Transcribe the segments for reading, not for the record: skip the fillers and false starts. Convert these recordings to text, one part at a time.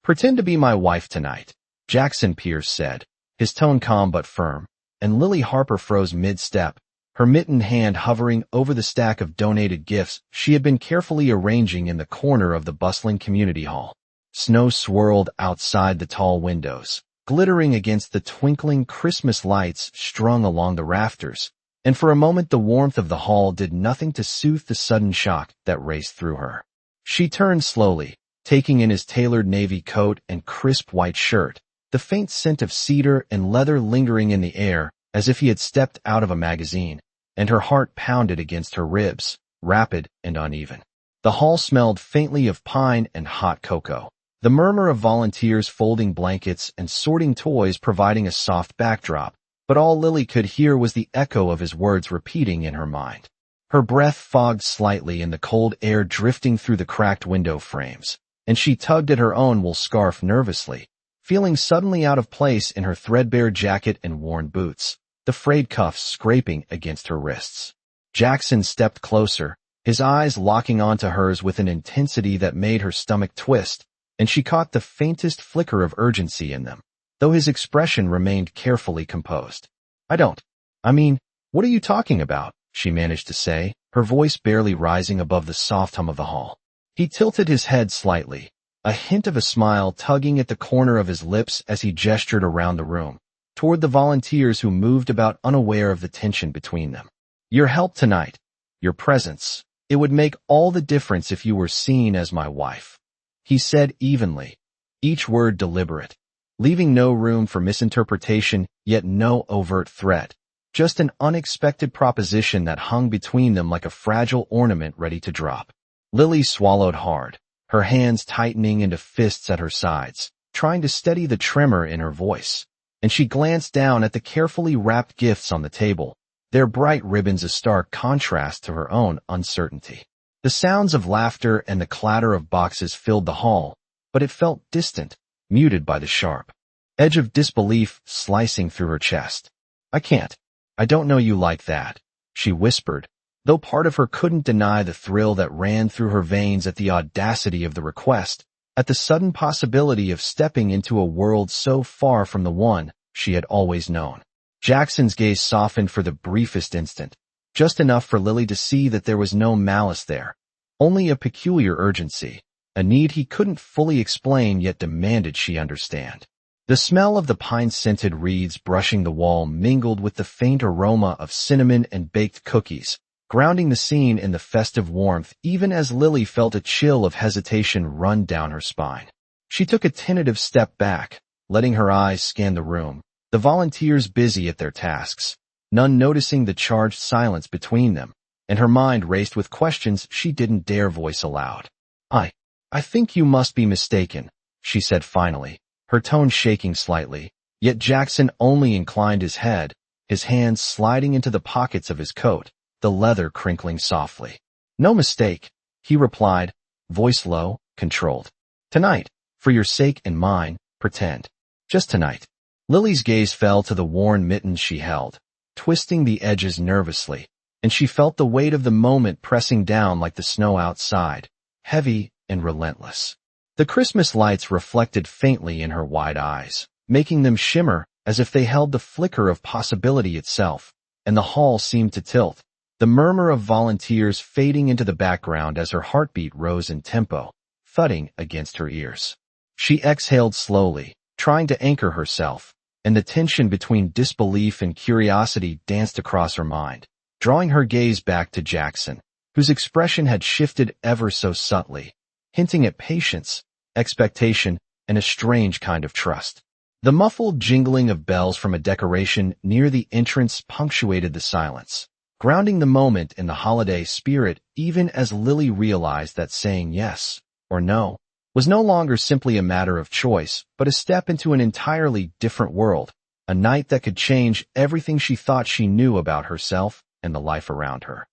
Pretend to be my wife tonight, Jackson Pierce said, his tone calm but firm, and Lily Harper froze mid-step, her mittened hand hovering over the stack of donated gifts she had been carefully arranging in the corner of the bustling community hall. Snow swirled outside the tall windows, glittering against the twinkling Christmas lights strung along the rafters, and for a moment the warmth of the hall did nothing to soothe the sudden shock that raced through her. She turned slowly, taking in his tailored navy coat and crisp white shirt, the faint scent of cedar and leather lingering in the air as if he had stepped out of a magazine, and her heart pounded against her ribs, rapid and uneven. The hall smelled faintly of pine and hot cocoa, the murmur of volunteers folding blankets and sorting toys providing a soft backdrop, but all Lily could hear was the echo of his words repeating in her mind. Her breath fogged slightly in the cold air drifting through the cracked window frames, and she tugged at her own wool scarf nervously, feeling suddenly out of place in her threadbare jacket and worn boots, the frayed cuffs scraping against her wrists. Jackson stepped closer, his eyes locking onto hers with an intensity that made her stomach twist, and she caught the faintest flicker of urgency in them, though his expression remained carefully composed. I mean, what are you talking about? She managed to say, her voice barely rising above the soft hum of the hall. He tilted his head slightly, a hint of a smile tugging at the corner of his lips as he gestured around the room, toward the volunteers who moved about unaware of the tension between them. Your help tonight, your presence, it would make all the difference if you were seen as my wife, he said evenly, each word deliberate, leaving no room for misinterpretation, yet no overt threat, just an unexpected proposition that hung between them like a fragile ornament ready to drop. Lily swallowed hard, her hands tightening into fists at her sides, trying to steady the tremor in her voice, and she glanced down at the carefully wrapped gifts on the table, their bright ribbons a stark contrast to her own uncertainty. The sounds of laughter and the clatter of boxes filled the hall, but it felt distant, muted by the sharp edge of disbelief slicing through her chest. I don't know you like that, she whispered, though part of her couldn't deny the thrill that ran through her veins at the audacity of the request, at the sudden possibility of stepping into a world so far from the one she had always known. Jackson's gaze softened for the briefest instant, just enough for Lily to see that there was no malice there, only a peculiar urgency, a need he couldn't fully explain yet demanded she understand. The smell of the pine-scented reeds brushing the wall mingled with the faint aroma of cinnamon and baked cookies, grounding the scene in the festive warmth even as Lily felt a chill of hesitation run down her spine. She took a tentative step back, letting her eyes scan the room, the volunteers busy at their tasks, none noticing the charged silence between them, and her mind raced with questions she didn't dare voice aloud. I think you must be mistaken, she said finally, her tone shaking slightly, yet Jackson only inclined his head, his hands sliding into the pockets of his coat, the leather crinkling softly. No mistake, he replied, voice low, controlled. Tonight, for your sake and mine, pretend. Just tonight. Lily's gaze fell to the worn mittens she held, twisting the edges nervously, and she felt the weight of the moment pressing down like the snow outside, heavy and relentless. The Christmas lights reflected faintly in her wide eyes, making them shimmer as if they held the flicker of possibility itself, and the hall seemed to tilt, the murmur of volunteers fading into the background as her heartbeat rose in tempo, thudding against her ears. She exhaled slowly, trying to anchor herself, and the tension between disbelief and curiosity danced across her mind, drawing her gaze back to Jackson, whose expression had shifted ever so subtly, hinting at patience, expectation, and a strange kind of trust. The muffled jingling of bells from a decoration near the entrance punctuated the silence, grounding the moment in the holiday spirit even as Lily realized that saying yes or no was no longer simply a matter of choice, but a step into an entirely different world, a night that could change everything she thought she knew about herself and the life around her.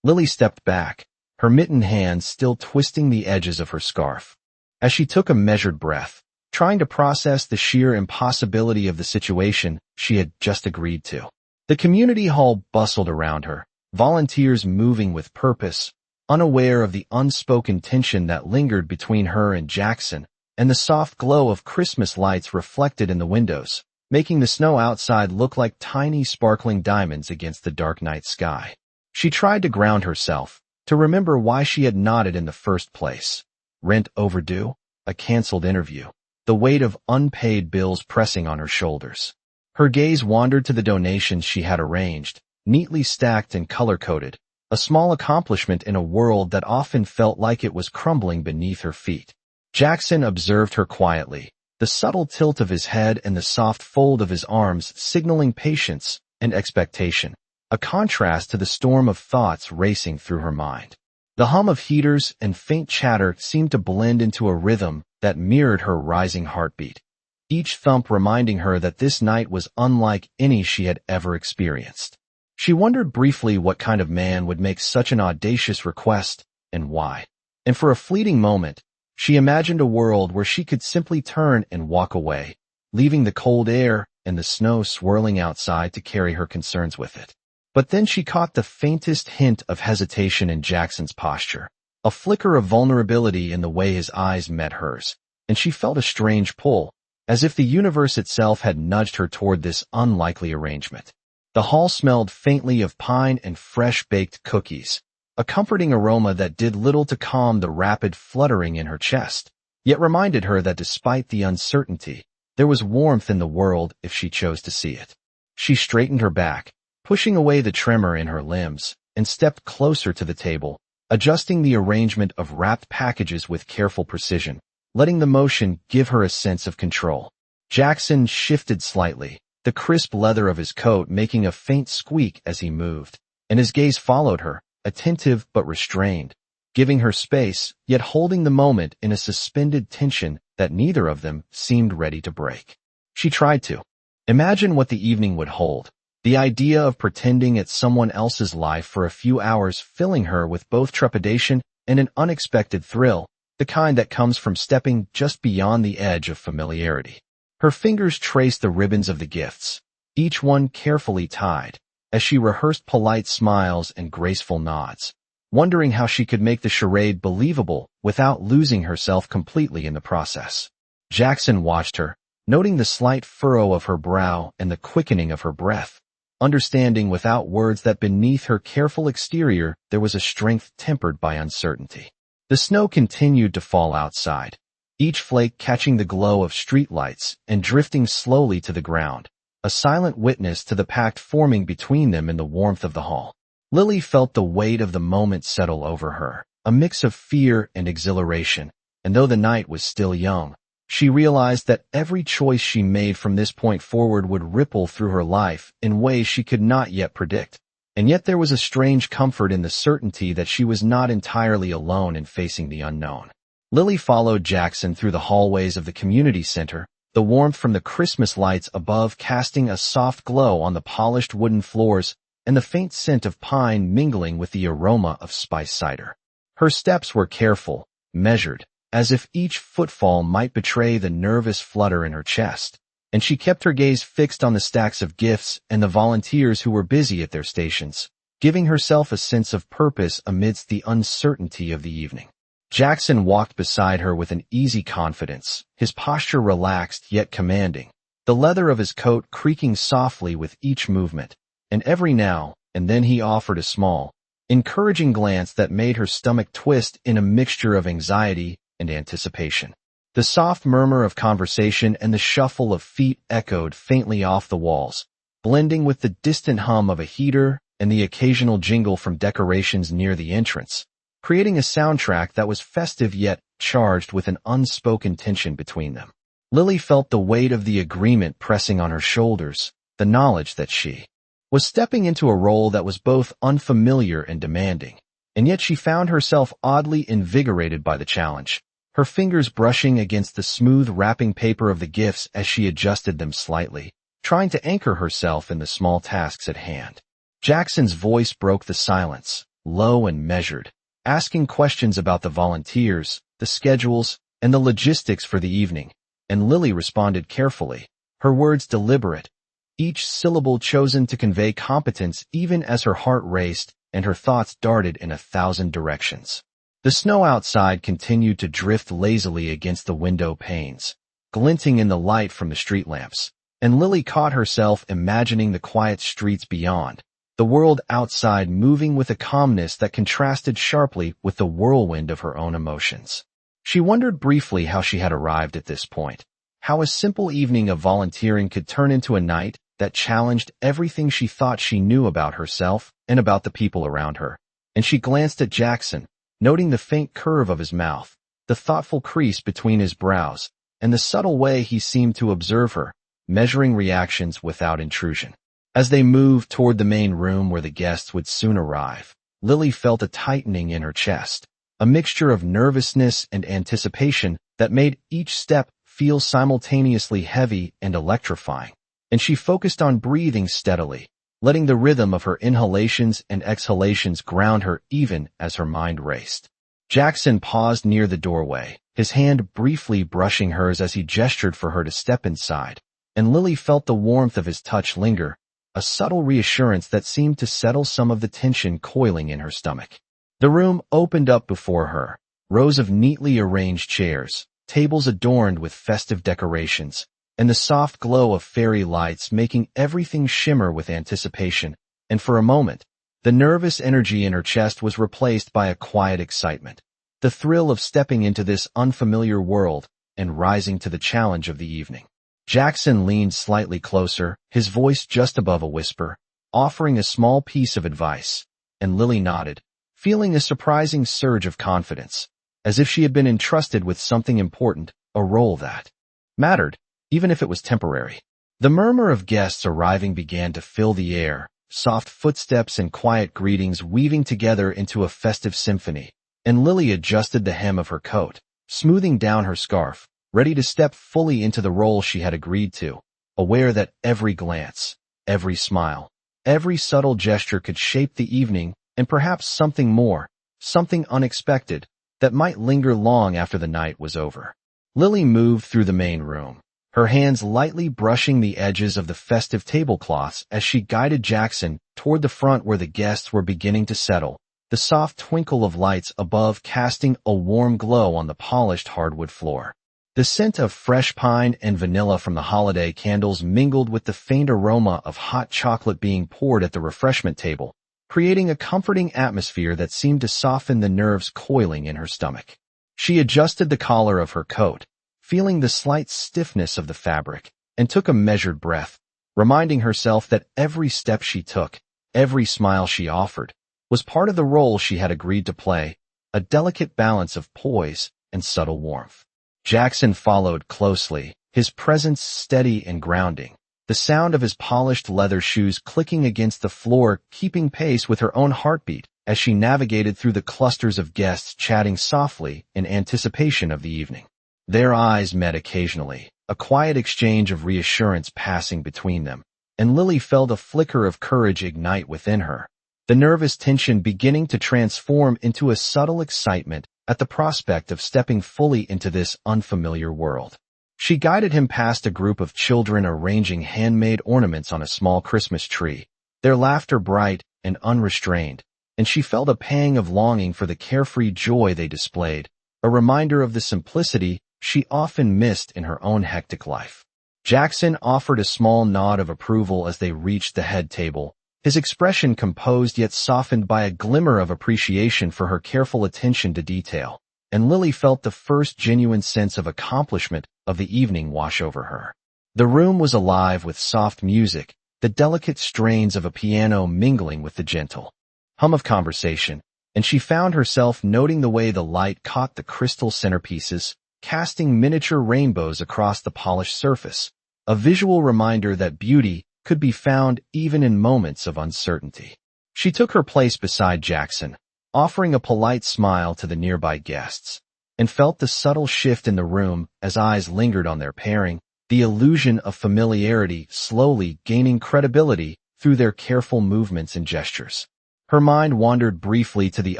Lily stepped back, her mittened hands still twisting the edges of her scarf. As she took a measured breath, trying to process the sheer impossibility of the situation she had just agreed to. The community hall bustled around her, volunteers moving with purpose, unaware of the unspoken tension that lingered between her and Jackson, and the soft glow of Christmas lights reflected in the windows, making the snow outside look like tiny sparkling diamonds against the dark night sky. She tried to ground herself, to remember why she had nodded in the first place. Rent overdue, a canceled interview, the weight of unpaid bills pressing on her shoulders. Her gaze wandered to the donations she had arranged, neatly stacked and color-coded, a small accomplishment in a world that often felt like it was crumbling beneath her feet. Jackson observed her quietly, the subtle tilt of his head and the soft fold of his arms signaling patience and expectation, a contrast to the storm of thoughts racing through her mind. The hum of heaters and faint chatter seemed to blend into a rhythm that mirrored her rising heartbeat, each thump reminding her that this night was unlike any she had ever experienced. She wondered briefly what kind of man would make such an audacious request and why. And for a fleeting moment, she imagined a world where she could simply turn and walk away, leaving the cold air and the snow swirling outside to carry her concerns with it. But then she caught the faintest hint of hesitation in Jackson's posture, a flicker of vulnerability in the way his eyes met hers, and she felt a strange pull, as if the universe itself had nudged her toward this unlikely arrangement. The hall smelled faintly of pine and fresh-baked cookies, a comforting aroma that did little to calm the rapid fluttering in her chest, yet reminded her that despite the uncertainty, there was warmth in the world if she chose to see it. She straightened her back, pushing away the tremor in her limbs, and stepped closer to the table, adjusting the arrangement of wrapped packages with careful precision, letting the motion give her a sense of control. Jackson shifted slightly, the crisp leather of his coat making a faint squeak as he moved, and his gaze followed her, attentive but restrained, giving her space, yet holding the moment in a suspended tension that neither of them seemed ready to break. She tried to imagine what the evening would hold, the idea of pretending at someone else's life for a few hours filling her with both trepidation and an unexpected thrill, the kind that comes from stepping just beyond the edge of familiarity. Her fingers traced the ribbons of the gifts, each one carefully tied, as she rehearsed polite smiles and graceful nods, wondering how she could make the charade believable without losing herself completely in the process. Jackson watched her, noting the slight furrow of her brow and the quickening of her breath, understanding without words that beneath her careful exterior there was a strength tempered by uncertainty. The snow continued to fall outside, each flake catching the glow of streetlights and drifting slowly to the ground, a silent witness to the pact forming between them in the warmth of the hall. Lily felt the weight of the moment settle over her, a mix of fear and exhilaration, and though the night was still young, she realized that every choice she made from this point forward would ripple through her life in ways she could not yet predict. And yet there was a strange comfort in the certainty that she was not entirely alone in facing the unknown. Lily followed Jackson through the hallways of the community center, the warmth from the Christmas lights above casting a soft glow on the polished wooden floors and the faint scent of pine mingling with the aroma of spiced cider. Her steps were careful, measured, as if each footfall might betray the nervous flutter in her chest, and she kept her gaze fixed on the stacks of gifts and the volunteers who were busy at their stations, giving herself a sense of purpose amidst the uncertainty of the evening. Jackson walked beside her with an easy confidence, his posture relaxed yet commanding, the leather of his coat creaking softly with each movement, and every now and then he offered a small, encouraging glance that made her stomach twist in a mixture of anxiety and anticipation. The soft murmur of conversation and the shuffle of feet echoed faintly off the walls, blending with the distant hum of a heater and the occasional jingle from decorations near the entrance, creating a soundtrack that was festive yet charged with an unspoken tension between them. Lily felt the weight of the agreement pressing on her shoulders, the knowledge that she was stepping into a role that was both unfamiliar and demanding, and yet she found herself oddly invigorated by the challenge, her fingers brushing against the smooth wrapping paper of the gifts as she adjusted them slightly, trying to anchor herself in the small tasks at hand. Jackson's voice broke the silence, low and measured, asking questions about the volunteers, the schedules, and the logistics for the evening, and Lily responded carefully, her words deliberate, each syllable chosen to convey competence even as her heart raced and her thoughts darted in 1,000 directions. The The snow outside continued to drift lazily against the window panes, glinting in the light from the street lamps, and Lily caught herself imagining the quiet streets beyond, the world outside moving with a calmness that contrasted sharply with the whirlwind of her own emotions. She wondered briefly how she had arrived at this point, how a simple evening of volunteering could turn into a night that challenged everything she thought she knew about herself and about the people around her. And she glanced at Jackson, noting the faint curve of his mouth, the thoughtful crease between his brows, and the subtle way he seemed to observe her, measuring reactions without intrusion. As they moved toward the main room where the guests would soon arrive, Lily felt a tightening in her chest, a mixture of nervousness and anticipation that made each step feel simultaneously heavy and electrifying, and she focused on breathing steadily, letting the rhythm of her inhalations and exhalations ground her even as her mind raced. Jackson paused near the doorway, his hand briefly brushing hers as he gestured for her to step inside, and Lily felt the warmth of his touch linger, a subtle reassurance that seemed to settle some of the tension coiling in her stomach. The room opened up before her, rows of neatly arranged chairs, tables adorned with festive decorations, and the soft glow of fairy lights making everything shimmer with anticipation, and for a moment, the nervous energy in her chest was replaced by a quiet excitement, the thrill of stepping into this unfamiliar world and rising to the challenge of the evening. Jackson leaned slightly closer, his voice just above a whisper, offering a small piece of advice, and Lily nodded, feeling a surprising surge of confidence, as if she had been entrusted with something important, a role that mattered, even if it was temporary. The murmur of guests arriving began to fill the air, soft footsteps and quiet greetings weaving together into a festive symphony, and Lily adjusted the hem of her coat, smoothing down her scarf, ready to step fully into the role she had agreed to, aware that every glance, every smile, every subtle gesture could shape the evening and perhaps something more, something unexpected, that might linger long after the night was over. Lily moved through the main room, her hands lightly brushing the edges of the festive tablecloths as she guided Jackson toward the front where the guests were beginning to settle, the soft twinkle of lights above casting a warm glow on the polished hardwood floor. The scent of fresh pine and vanilla from the holiday candles mingled with the faint aroma of hot chocolate being poured at the refreshment table, creating a comforting atmosphere that seemed to soften the nerves coiling in her stomach. She adjusted the collar of her coat, feeling the slight stiffness of the fabric, and took a measured breath, reminding herself that every step she took, every smile she offered, was part of the role she had agreed to play, a delicate balance of poise and subtle warmth. Jackson followed closely, his presence steady and grounding, the sound of his polished leather shoes clicking against the floor keeping pace with her own heartbeat as she navigated through the clusters of guests chatting softly in anticipation of the evening. Their eyes met occasionally, a quiet exchange of reassurance passing between them, and Lily felt a flicker of courage ignite within her, the nervous tension beginning to transform into a subtle excitement at the prospect of stepping fully into this unfamiliar world. She guided him past a group of children arranging handmade ornaments on a small Christmas tree, their laughter bright and unrestrained, and she felt a pang of longing for the carefree joy they displayed, a reminder of the simplicity she often missed in her own hectic life. Jackson offered a small nod of approval as they reached the head table, his expression composed yet softened by a glimmer of appreciation for her careful attention to detail, and Lily felt the first genuine sense of accomplishment of the evening wash over her. The room was alive with soft music, the delicate strains of a piano mingling with the gentle hum of conversation, and she found herself noting the way the light caught the crystal centerpieces, casting miniature rainbows across the polished surface, a visual reminder that beauty could be found even in moments of uncertainty. She took her place beside Jackson, offering a polite smile to the nearby guests, and felt the subtle shift in the room as eyes lingered on their pairing, the illusion of familiarity slowly gaining credibility through their careful movements and gestures. Her mind wandered briefly to the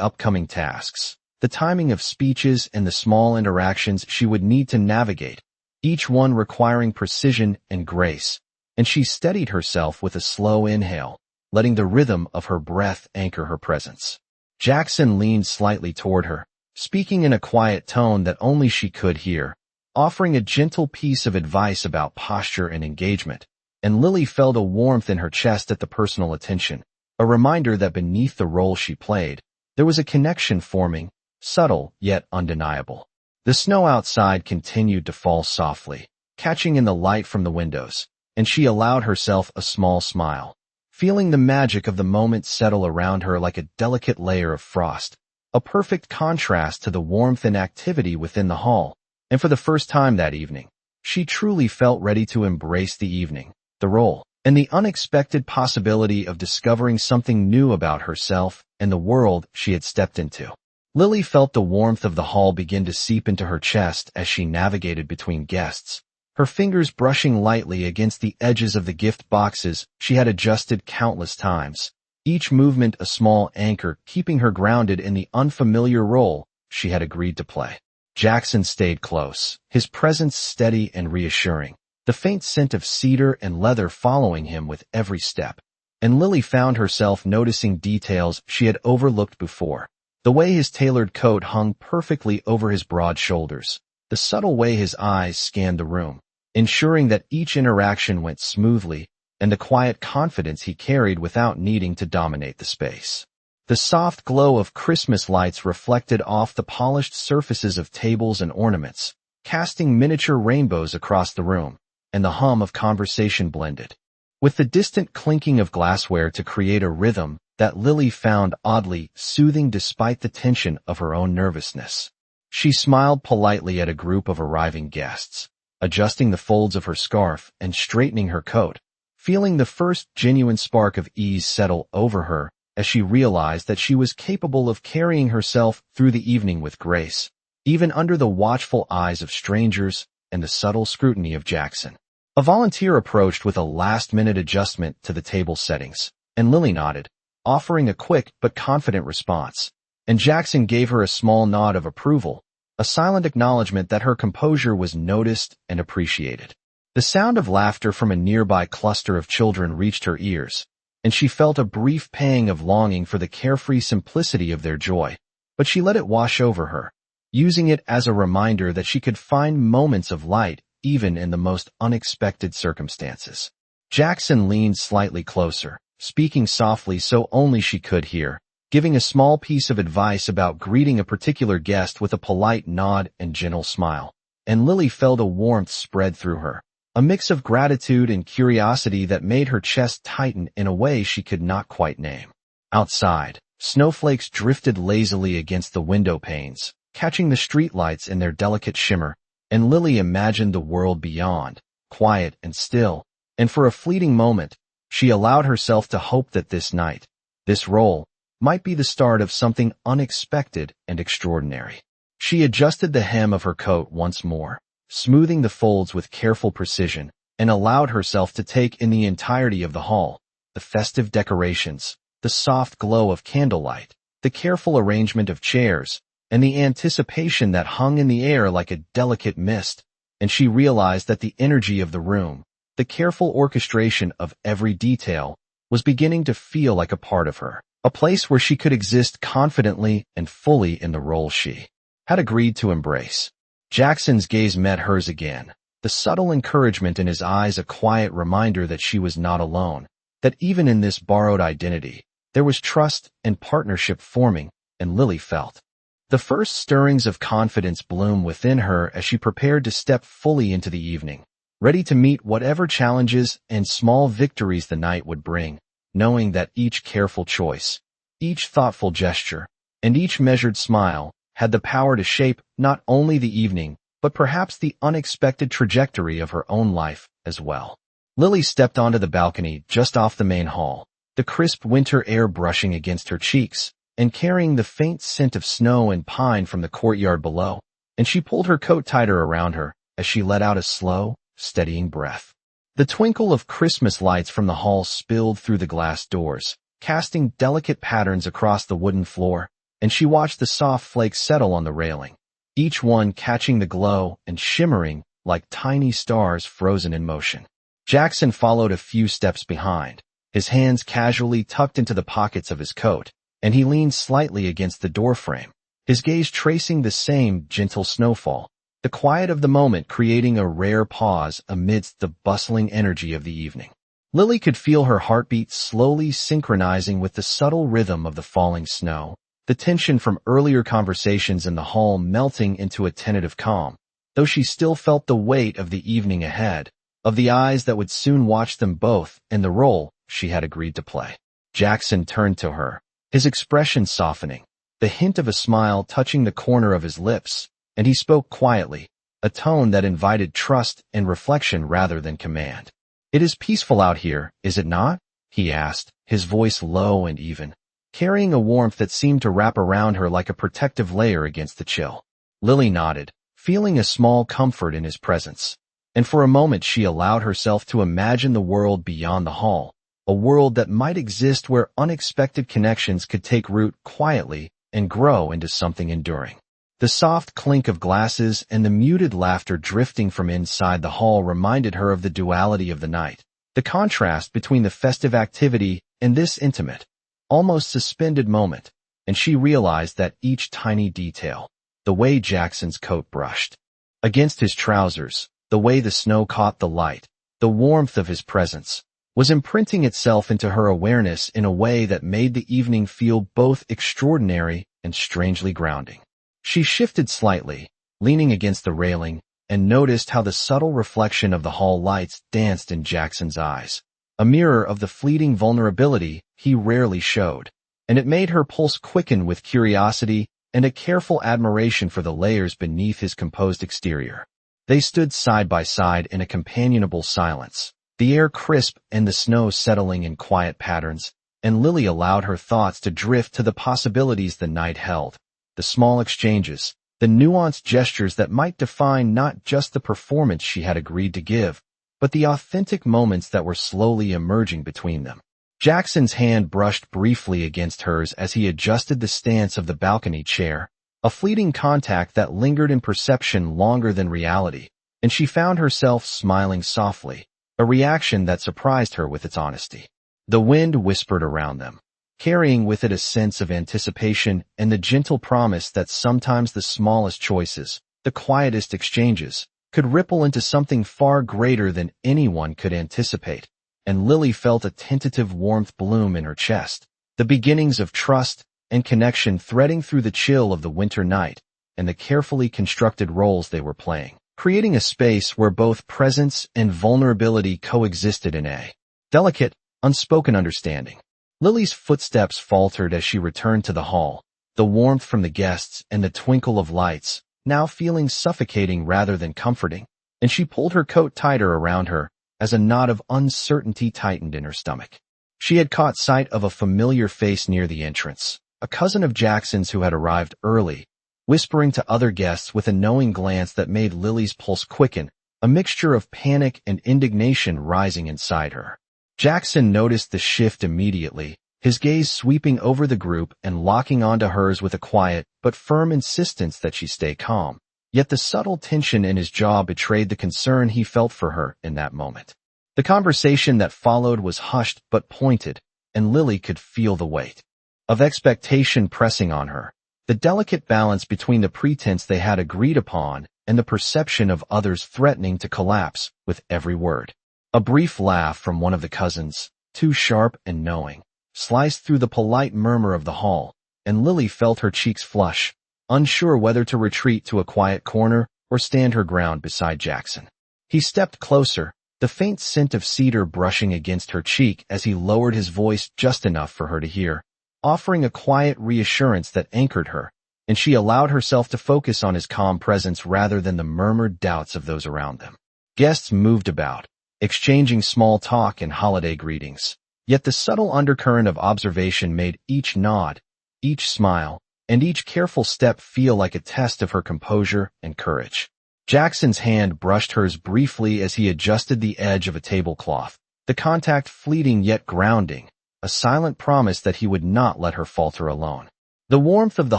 upcoming tasks, the timing of speeches and the small interactions she would need to navigate, each one requiring precision and grace, and she steadied herself with a slow inhale, letting the rhythm of her breath anchor her presence. Jackson leaned slightly toward her, speaking in a quiet tone that only she could hear, offering a gentle piece of advice about posture and engagement, and Lily felt a warmth in her chest at the personal attention, a reminder that beneath the role she played, there was a connection forming, subtle yet undeniable. The snow outside continued to fall softly, catching in the light from the windows, and she allowed herself a small smile, feeling the magic of the moment settle around her like a delicate layer of frost, a perfect contrast to the warmth and activity within the hall. And for the first time that evening, she truly felt ready to embrace the evening, the role, and the unexpected possibility of discovering something new about herself and the world she had stepped into. Lily felt the warmth of the hall begin to seep into her chest as she navigated between guests, her fingers brushing lightly against the edges of the gift boxes she had adjusted countless times, each movement a small anchor keeping her grounded in the unfamiliar role she had agreed to play. Jackson stayed close, his presence steady and reassuring, the faint scent of cedar and leather following him with every step. And Lily found herself noticing details she had overlooked before. The way his tailored coat hung perfectly over his broad shoulders, the subtle way his eyes scanned the room, ensuring that each interaction went smoothly, and the quiet confidence he carried without needing to dominate the space. The soft glow of Christmas lights reflected off the polished surfaces of tables and ornaments, casting miniature rainbows across the room, and the hum of conversation blended with the distant clinking of glassware to create a rhythm that Lily found oddly soothing despite the tension of her own nervousness. She smiled politely at a group of arriving guests, adjusting the folds of her scarf and straightening her coat, feeling the first genuine spark of ease settle over her as she realized that she was capable of carrying herself through the evening with grace, even under the watchful eyes of strangers and the subtle scrutiny of Jackson. A volunteer approached with a last-minute adjustment to the table settings, and Lily nodded, offering a quick but confident response, and Jackson gave her a small nod of approval, a silent acknowledgement that her composure was noticed and appreciated. The sound of laughter from a nearby cluster of children reached her ears, and she felt a brief pang of longing for the carefree simplicity of their joy, but she let it wash over her, using it as a reminder that she could find moments of light even in the most unexpected circumstances. Jackson leaned slightly closer, speaking softly so only she could hear, giving a small piece of advice about greeting a particular guest with a polite nod and gentle smile. And Lily felt a warmth spread through her, a mix of gratitude and curiosity that made her chest tighten in a way she could not quite name. Outside, snowflakes drifted lazily against the window panes, catching the streetlights in their delicate shimmer, and Lily imagined the world beyond, quiet and still, and for a fleeting moment, she allowed herself to hope that this night, this role, might be the start of something unexpected and extraordinary. She adjusted the hem of her coat once more, smoothing the folds with careful precision, and allowed herself to take in the entirety of the hall, the festive decorations, the soft glow of candlelight, the careful arrangement of chairs, and the anticipation that hung in the air like a delicate mist, and she realized that the energy of the room, the careful orchestration of every detail, was beginning to feel like a part of her, a place where she could exist confidently and fully in the role she had agreed to embrace. Jackson's gaze met hers again, the subtle encouragement in his eyes a quiet reminder that she was not alone, that even in this borrowed identity, there was trust and partnership forming, and Lily felt the first stirrings of confidence bloom within her as she prepared to step fully into the evening, ready to meet whatever challenges and small victories the night would bring, knowing that each careful choice, each thoughtful gesture, and each measured smile had the power to shape not only the evening, but perhaps the unexpected trajectory of her own life as well. Lily stepped onto the balcony just off the main hall, the crisp winter air brushing against her cheeks, and carrying the faint scent of snow and pine from the courtyard below, and she pulled her coat tighter around her as she let out a slow, steadying breath. The twinkle of Christmas lights from the hall spilled through the glass doors, casting delicate patterns across the wooden floor, and she watched the soft flakes settle on the railing, each one catching the glow and shimmering like tiny stars frozen in motion. Jackson followed a few steps behind, his hands casually tucked into the pockets of his coat, and he leaned slightly against the doorframe, his gaze tracing the same gentle snowfall, the quiet of the moment creating a rare pause amidst the bustling energy of the evening. Lily could feel her heartbeat slowly synchronizing with the subtle rhythm of the falling snow, the tension from earlier conversations in the hall melting into a tentative calm, though she still felt the weight of the evening ahead, of the eyes that would soon watch them both and the role she had agreed to play. Jackson turned to her, his expression softening, the hint of a smile touching the corner of his lips, and he spoke quietly, a tone that invited trust and reflection rather than command. "It is peaceful out here, is it not?" he asked, his voice low and even, carrying a warmth that seemed to wrap around her like a protective layer against the chill. Lily nodded, feeling a small comfort in his presence, and for a moment she allowed herself to imagine the world beyond the hall, a world that might exist where unexpected connections could take root quietly and grow into something enduring. The soft clink of glasses and the muted laughter drifting from inside the hall reminded her of the duality of the night, the contrast between the festive activity and this intimate, almost suspended moment, and she realized that each tiny detail, the way Jackson's coat brushed against his trousers, the way the snow caught the light, the warmth of his presence, was imprinting itself into her awareness in a way that made the evening feel both extraordinary and strangely grounding. She shifted slightly, leaning against the railing, and noticed how the subtle reflection of the hall lights danced in Jackson's eyes, a mirror of the fleeting vulnerability he rarely showed, and it made her pulse quicken with curiosity and a careful admiration for the layers beneath his composed exterior. They stood side by side in a companionable silence, the air crisp and the snow settling in quiet patterns, and Lily allowed her thoughts to drift to the possibilities the night held, the small exchanges, the nuanced gestures that might define not just the performance she had agreed to give, but the authentic moments that were slowly emerging between them. Jackson's hand brushed briefly against hers as he adjusted the stance of the balcony chair, a fleeting contact that lingered in perception longer than reality, and she found herself smiling softly, a reaction that surprised her with its honesty. The wind whispered around them, carrying with it a sense of anticipation and the gentle promise that sometimes the smallest choices, the quietest exchanges, could ripple into something far greater than anyone could anticipate, and Lily felt a tentative warmth bloom in her chest, the beginnings of trust and connection threading through the chill of the winter night and the carefully constructed roles they were playing, creating a space where both presence and vulnerability coexisted in a delicate, unspoken understanding. Lily's footsteps faltered as she returned to the hall, the warmth from the guests and the twinkle of lights, now feeling suffocating rather than comforting, and she pulled her coat tighter around her as a knot of uncertainty tightened in her stomach. She had caught sight of a familiar face near the entrance, a cousin of Jackson's who had arrived early, whispering to other guests with a knowing glance that made Lily's pulse quicken, a mixture of panic and indignation rising inside her. Jackson noticed the shift immediately, his gaze sweeping over the group and locking onto hers with a quiet but firm insistence that she stay calm. Yet the subtle tension in his jaw betrayed the concern he felt for her in that moment. The conversation that followed was hushed but pointed, and Lily could feel the weight of expectation pressing on her, the delicate balance between the pretense they had agreed upon and the perception of others threatening to collapse with every word. A brief laugh from one of the cousins, too sharp and knowing, sliced through the polite murmur of the hall, and Lily felt her cheeks flush, unsure whether to retreat to a quiet corner or stand her ground beside Jackson. He stepped closer, the faint scent of cedar brushing against her cheek as he lowered his voice just enough for her to hear, offering a quiet reassurance that anchored her, and she allowed herself to focus on his calm presence rather than the murmured doubts of those around them. Guests moved about, exchanging small talk and holiday greetings, yet the subtle undercurrent of observation made each nod, each smile, and each careful step feel like a test of her composure and courage. Jackson's hand brushed hers briefly as he adjusted the edge of a tablecloth, the contact fleeting yet grounding, a silent promise that he would not let her falter alone. The warmth of the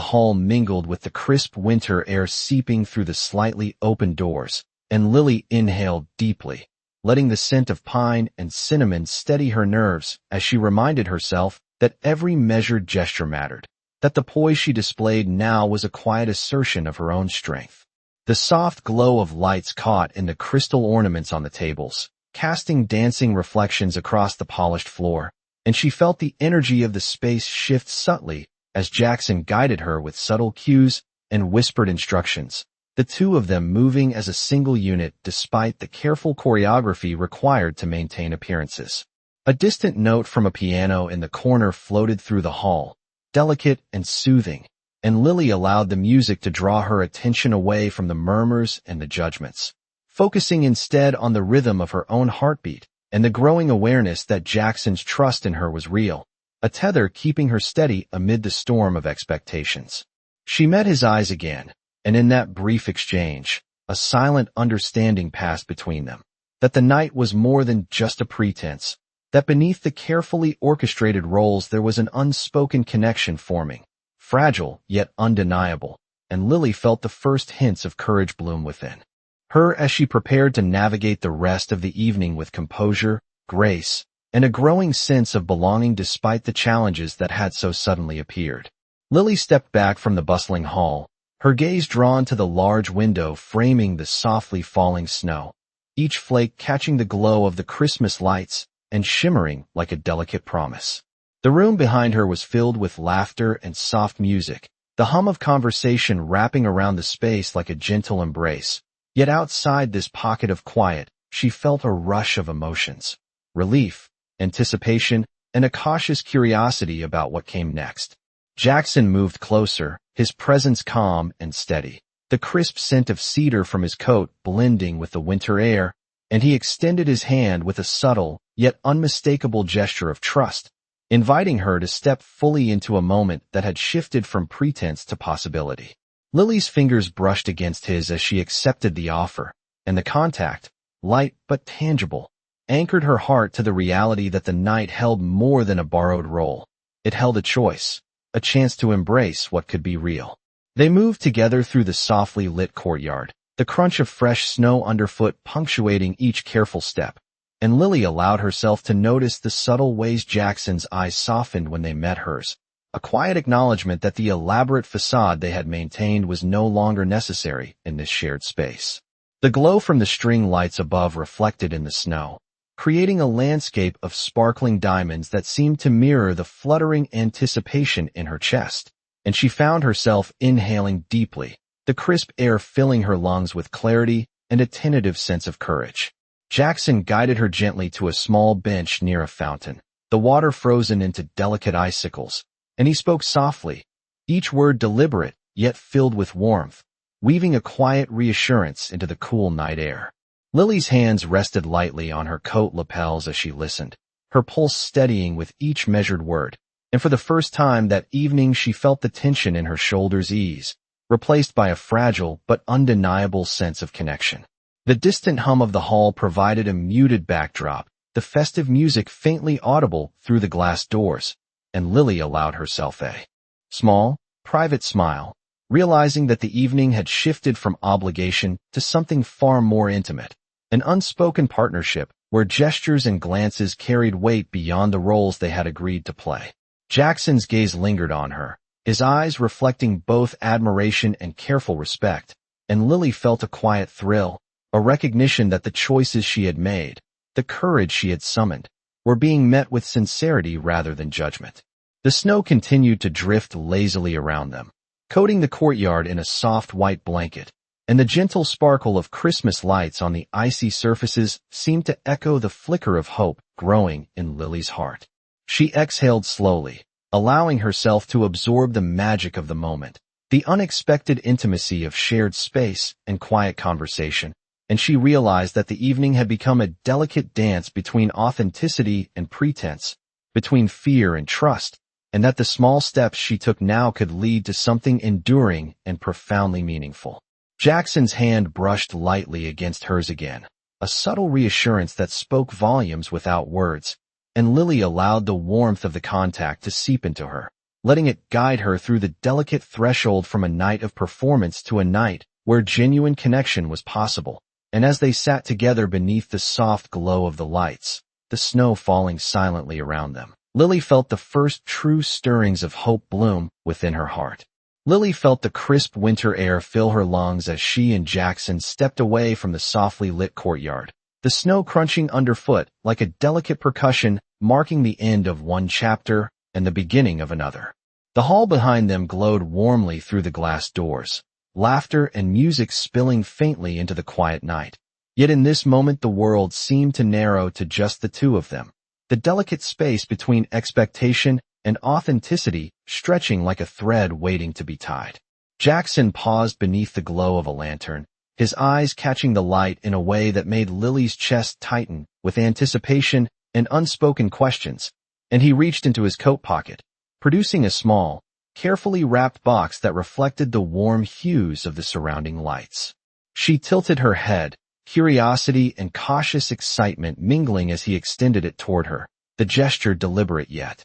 hall mingled with the crisp winter air seeping through the slightly open doors, and Lily inhaled deeply, letting the scent of pine and cinnamon steady her nerves as she reminded herself that every measured gesture mattered. that the poise she displayed now was a quiet assertion of her own strength. The soft glow of lights caught in the crystal ornaments on the tables, casting dancing reflections across the polished floor, and she felt the energy of the space shift subtly as Jackson guided her with subtle cues and whispered instructions, the two of them moving as a single unit despite the careful choreography required to maintain appearances. A distant note from a piano in the corner floated through the hall, delicate and soothing, and Lily allowed the music to draw her attention away from the murmurs and the judgments, focusing instead on the rhythm of her own heartbeat and the growing awareness that Jackson's trust in her was real, a tether keeping her steady amid the storm of expectations. She met his eyes again, and in that brief exchange, a silent understanding passed between them, that the night was more than just a pretense, that beneath the carefully orchestrated roles there was an unspoken connection forming, fragile yet undeniable, and Lily felt the first hints of courage bloom within her as she prepared to navigate the rest of the evening with composure, grace, and a growing sense of belonging despite the challenges that had so suddenly appeared. Lily stepped back from the bustling hall, her gaze drawn to the large window framing the softly falling snow, each flake catching the glow of the Christmas lights and shimmering like a delicate promise. The room behind her was filled with laughter and soft music, the hum of conversation wrapping around the space like a gentle embrace. Yet outside this pocket of quiet, she felt a rush of emotions, relief, anticipation, and a cautious curiosity about what came next. Jackson moved closer, his presence calm and steady, the crisp scent of cedar from his coat blending with the winter air, and he extended his hand with a subtle, yet unmistakable gesture of trust, inviting her to step fully into a moment that had shifted from pretense to possibility. Lily's fingers brushed against his as she accepted the offer, and the contact, light but tangible, anchored her heart to the reality that the night held more than a borrowed role. It held a choice, a chance to embrace what could be real. They moved together through the softly lit courtyard, the crunch of fresh snow underfoot punctuating each careful step, and Lily allowed herself to notice the subtle ways Jackson's eyes softened when they met hers, a quiet acknowledgement that the elaborate facade they had maintained was no longer necessary in this shared space. The glow from the string lights above reflected in the snow, creating a landscape of sparkling diamonds that seemed to mirror the fluttering anticipation in her chest, and she found herself inhaling deeply, the crisp air filling her lungs with clarity and a tentative sense of courage. Jackson guided her gently to a small bench near a fountain, the water frozen into delicate icicles, and he spoke softly, each word deliberate yet filled with warmth, weaving a quiet reassurance into the cool night air. Lily's hands rested lightly on her coat lapels as she listened, her pulse steadying with each measured word, and for the first time that evening she felt the tension in her shoulders ease, replaced by a fragile but undeniable sense of connection. The distant hum of the hall provided a muted backdrop, the festive music faintly audible through the glass doors, and Lily allowed herself a small, private smile, realizing that the evening had shifted from obligation to something far more intimate, an unspoken partnership where gestures and glances carried weight beyond the roles they had agreed to play. Jackson's gaze lingered on her, his eyes reflecting both admiration and careful respect, and Lily felt a quiet thrill, a recognition that the choices she had made, the courage she had summoned, were being met with sincerity rather than judgment. The snow continued to drift lazily around them, coating the courtyard in a soft white blanket, and the gentle sparkle of Christmas lights on the icy surfaces seemed to echo the flicker of hope growing in Lily's heart. She exhaled slowly, allowing herself to absorb the magic of the moment, the unexpected intimacy of shared space and quiet conversation, and she realized that the evening had become a delicate dance between authenticity and pretense, between fear and trust, and that the small steps she took now could lead to something enduring and profoundly meaningful. Jackson's hand brushed lightly against hers again, a subtle reassurance that spoke volumes without words, and Lily allowed the warmth of the contact to seep into her, letting it guide her through the delicate threshold from a night of performance to a night where genuine connection was possible. And as they sat together beneath the soft glow of the lights, the snow falling silently around them, Lily felt the first true stirrings of hope bloom within her heart. Lily felt the crisp winter air fill her lungs as she and Jackson stepped away from the softly lit courtyard, the snow crunching underfoot like a delicate percussion marking the end of one chapter and the beginning of another. The hall behind them glowed warmly through the glass doors, laughter and music spilling faintly into the quiet night. Yet in this moment the world seemed to narrow to just the two of them, the delicate space between expectation and authenticity stretching like a thread waiting to be tied. Jackson paused beneath the glow of a lantern, his eyes catching the light in a way that made Lily's chest tighten with anticipation and unspoken questions, and he reached into his coat pocket, producing a small, carefully wrapped box that reflected the warm hues of the surrounding lights. She tilted her head, curiosity and cautious excitement mingling as he extended it toward her, the gesture deliberate yet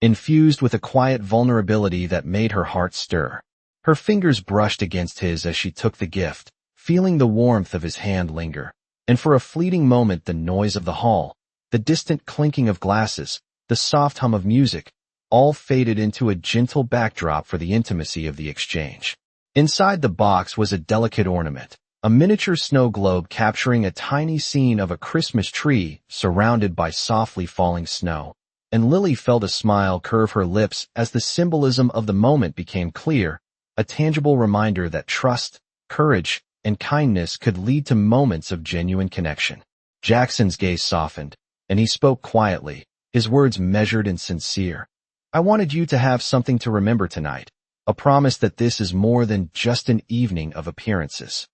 infused with a quiet vulnerability that made her heart stir. Her fingers brushed against his as she took the gift, feeling the warmth of his hand linger, and for a fleeting moment the noise of the hall, the distant clinking of glasses, the soft hum of music, all faded into a gentle backdrop for the intimacy of the exchange. Inside the box was a delicate ornament, a miniature snow globe capturing a tiny scene of a Christmas tree surrounded by softly falling snow, and Lily felt a smile curve her lips as the symbolism of the moment became clear, a tangible reminder that trust, courage, and kindness could lead to moments of genuine connection. Jackson's gaze softened, and he spoke quietly, his words measured and sincere. "I wanted you to have something to remember tonight, a promise that this is more than just an evening of appearances."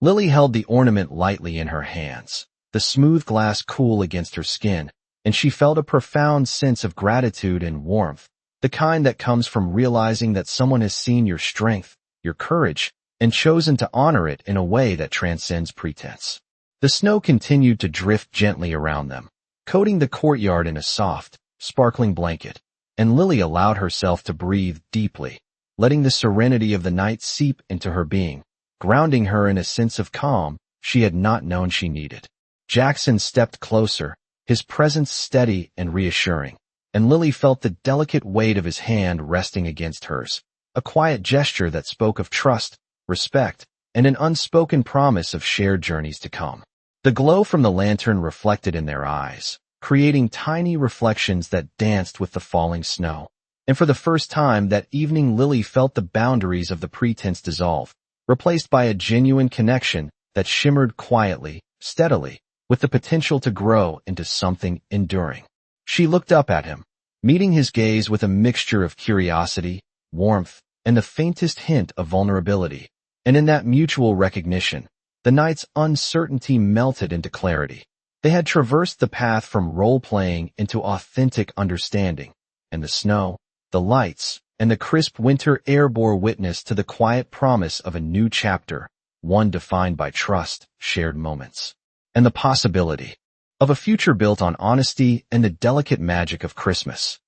Lily held the ornament lightly in her hands, the smooth glass cool against her skin, and she felt a profound sense of gratitude and warmth, the kind that comes from realizing that someone has seen your strength, your courage, and chosen to honor it in a way that transcends pretense. The snow continued to drift gently around them, coating the courtyard in a soft, sparkling blanket, and Lily allowed herself to breathe deeply, letting the serenity of the night seep into her being, grounding her in a sense of calm she had not known she needed. Jackson stepped closer, his presence steady and reassuring, and Lily felt the delicate weight of his hand resting against hers, a quiet gesture that spoke of trust, respect, and an unspoken promise of shared journeys to come. The glow from the lantern reflected in their eyes, creating tiny reflections that danced with the falling snow. And for the first time that evening Lily felt the boundaries of the pretense dissolve, replaced by a genuine connection that shimmered quietly, steadily, with the potential to grow into something enduring. She looked up at him, meeting his gaze with a mixture of curiosity, warmth, and the faintest hint of vulnerability. And in that mutual recognition, the night's uncertainty melted into clarity. They had traversed the path from role-playing into authentic understanding, and the snow, the lights, and the crisp winter air bore witness to the quiet promise of a new chapter, one defined by trust, shared moments, and the possibility of a future built on honesty and the delicate magic of Christmas.